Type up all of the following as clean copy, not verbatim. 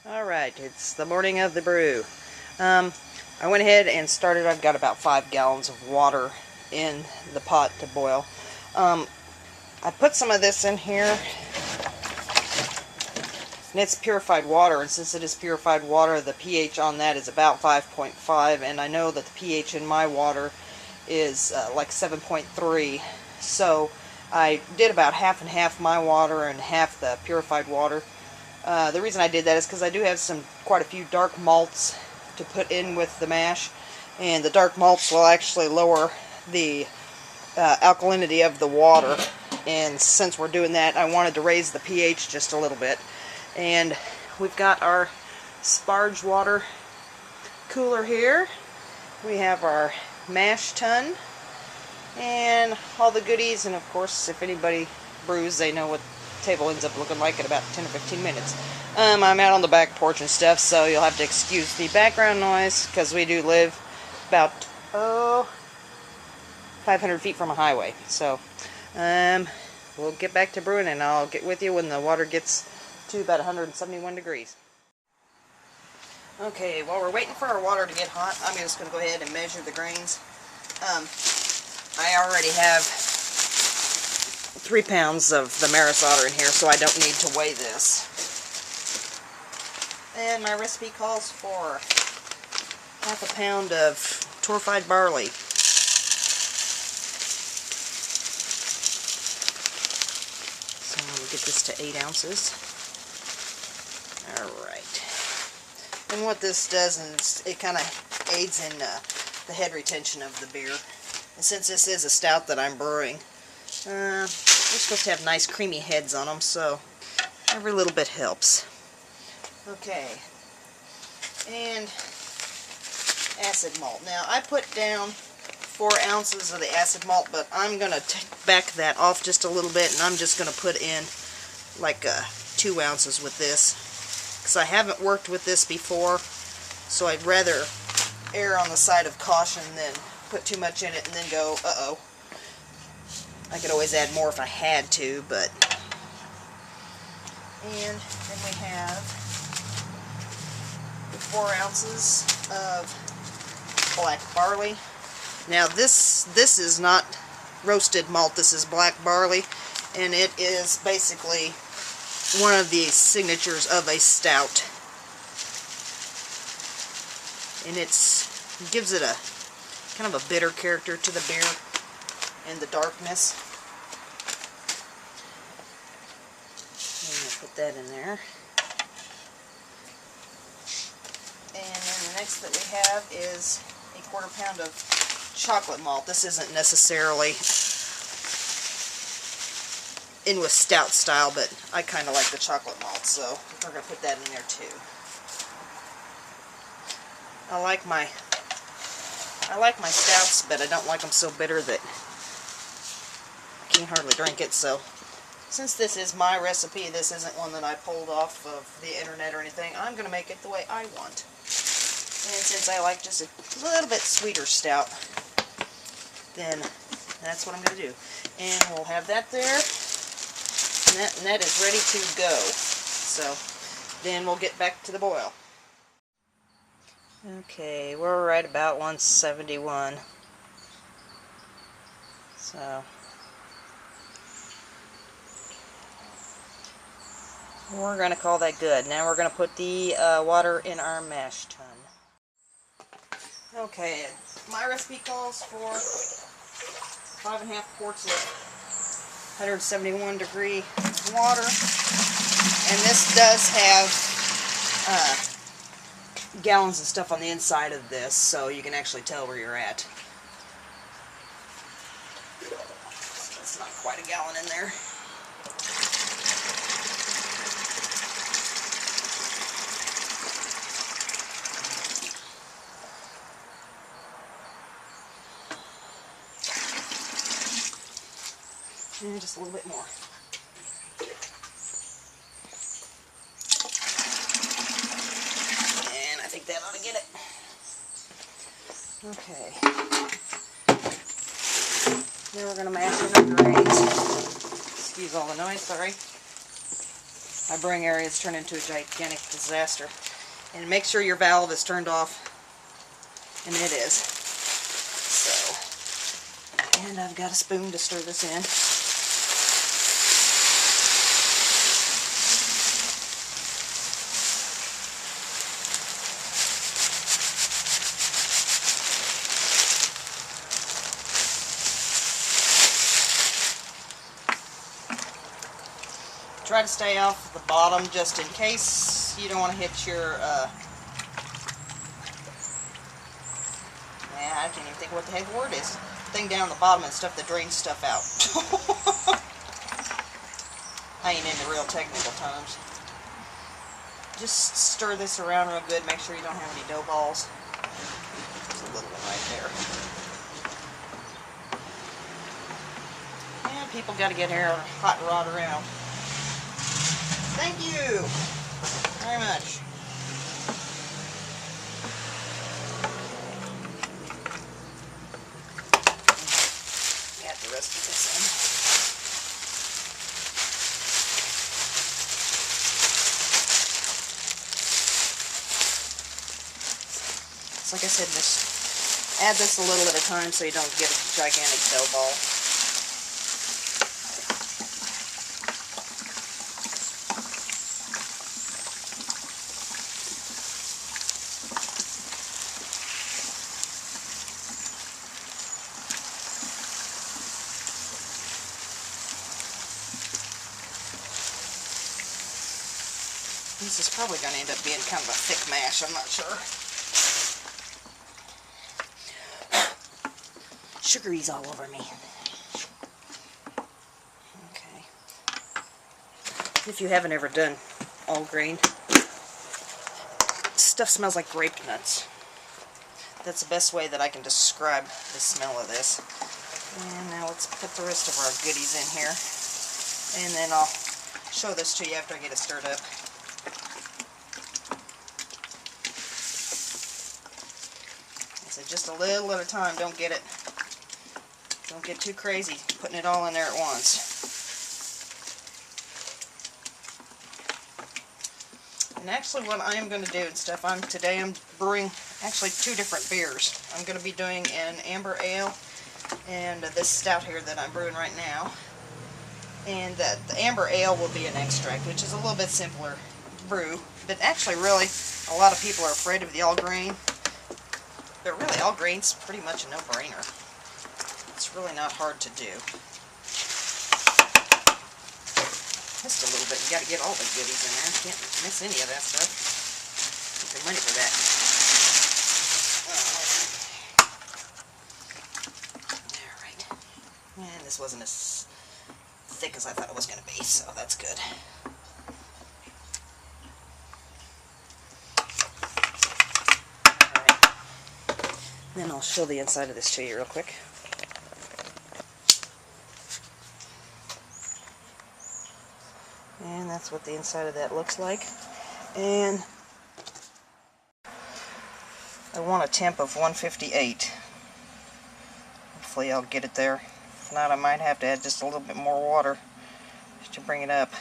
Alright, it's the morning of the brew. I went ahead and started. I've got about 5 gallons of water in the pot to boil. I put some of this in here, and it's purified water, and since it is purified water, the pH on that is about 5.5, and I know that the pH in my water is like 7.3, so I did about half and half my water and half the purified water. The reason I did that is because I do have quite a few dark malts to put in with the mash, and the dark malts will actually lower the alkalinity of the water, and since we're doing that, I wanted to raise the pH just a little bit. And we've got our sparge water cooler here. We have our mash tun and all the goodies, and of course if anybody brews, they know what the table ends up looking like in about 10 or 15 minutes. I'm out on the back porch and stuff, so you'll have to excuse the background noise because we do live about 500 feet from a highway. So we'll get back to brewing, and I'll get with you when the water gets to about 171 degrees. Okay, while we're waiting for our water to get hot, I'm just going to go ahead and measure the grains. I already have 3 pounds of the marris otter in here, so I don't need to weigh this. And my recipe calls for half a pound of torrefied barley. So we'll get this to 8 ounces. Alright. And what this does is it kind of aids in the head retention of the beer. And since this is a stout that I'm brewing, we're supposed to have nice creamy heads on them, so every little bit helps. Okay. And acid malt. Now I put down 4 ounces of the acid malt, but I'm going to back that off just a little bit, and I'm just going to put in like 2 ounces with this, because I haven't worked with this before, so I'd rather err on the side of caution than put too much in it and then go, uh-oh. I could always add more if I had to, but... And then we have 4 ounces of black barley. Now this is not roasted malt, this is black barley, and it is basically one of the signatures of a stout. And it gives it a kind of a bitter character to the beer and the darkness. I'm going to put that in there. And then the next that we have is a 1/4 pound of chocolate malt. This isn't necessarily in with stout style, but I kind of like the chocolate malt, so we're going to put that in there too. I like my stouts, but I don't like them so bitter that I can hardly drink it. So since this is my recipe, this isn't one that I pulled off of the internet or anything, I'm going to make it the way I want. And since I like just a little bit sweeter stout, then that's what I'm going to do. And we'll have that there, and that is ready to go. So then we'll get back to the boil. Okay, we're right about 171. So we're going to call that good. Now we're going to put the water in our mash tun. Okay, my recipe calls for 5½ quarts of 171 degree water, and this does have gallons of stuff on the inside of this, so you can actually tell where you're at. That's not quite a gallon in there. And just a little bit more. And I think that ought to get it. Okay. Now we're going to mash in our grains. Excuse all the noise, sorry. my brewing area has turned into a gigantic disaster. And make sure your valve is turned off, and it is. So, and I've got a spoon to stir this in. Try to stay off the bottom just in case you don't want to hit your, I can't even think what the heck the word is. Thing down the bottom and stuff that drains stuff out. I ain't into real technical terms. Just stir this around real good. Make sure you don't have any dough balls. There's a little one right there. And people got to get here hot and rod around. Thank you very much. Add the rest of this in. So like I said, just add this a little at a time so you don't get a gigantic dough ball. This is probably going to end up being kind of a thick mash, I'm not sure. Sugary's all over me. Okay. If you haven't ever done all grain, stuff smells like grape nuts. That's the best way that I can describe the smell of this. And now let's put the rest of our goodies in here. And then I'll show this to you after I get it stirred up. So just a little at a time. Don't get too crazy putting it all in there at once. And actually what I am going to do and stuff, today I'm brewing actually two different beers. I'm going to be doing an amber ale and this stout here that I'm brewing right now. And the amber ale will be an extract, which is a little bit simpler brew. But actually really, a lot of people are afraid of the all grain. But really, all grain's pretty much a no-brainer. It's really not hard to do. Just a little bit. You got to get all the goodies in there. Can't miss any of that stuff. Get your money for that. Alright. And this wasn't as thick as I thought it was going to be, so that's good. Then I'll show the inside of this to you real quick. And that's what the inside of that looks like. And I want a temp of 158. Hopefully I'll get it there. If not, I might have to add just a little bit more water just to bring it up.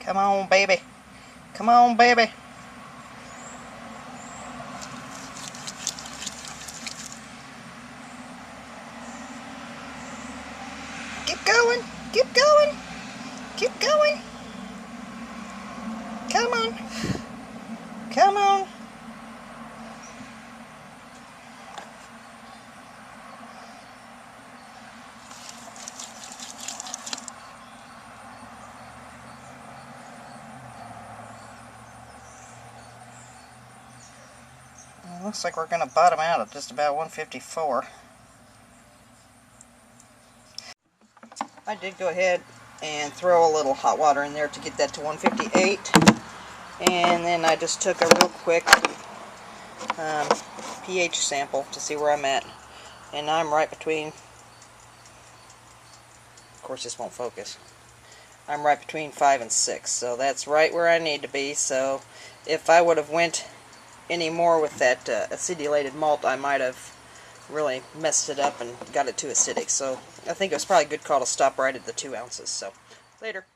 Come on, baby. Come on, baby. Keep going. Keep going. Keep going. Come on. Come on. Looks like we're going to bottom out at just about 154. I did go ahead and throw a little hot water in there to get that to 158. And then I just took a real quick pH sample to see where I'm at. And I'm right between, of course this won't focus, I'm right between 5 and 6, so that's right where I need to be. So if I would have went any more with that acidulated malt, I might have really messed it up and got it too acidic. So I think it was probably a good call to stop right at the 2 ounces. So later.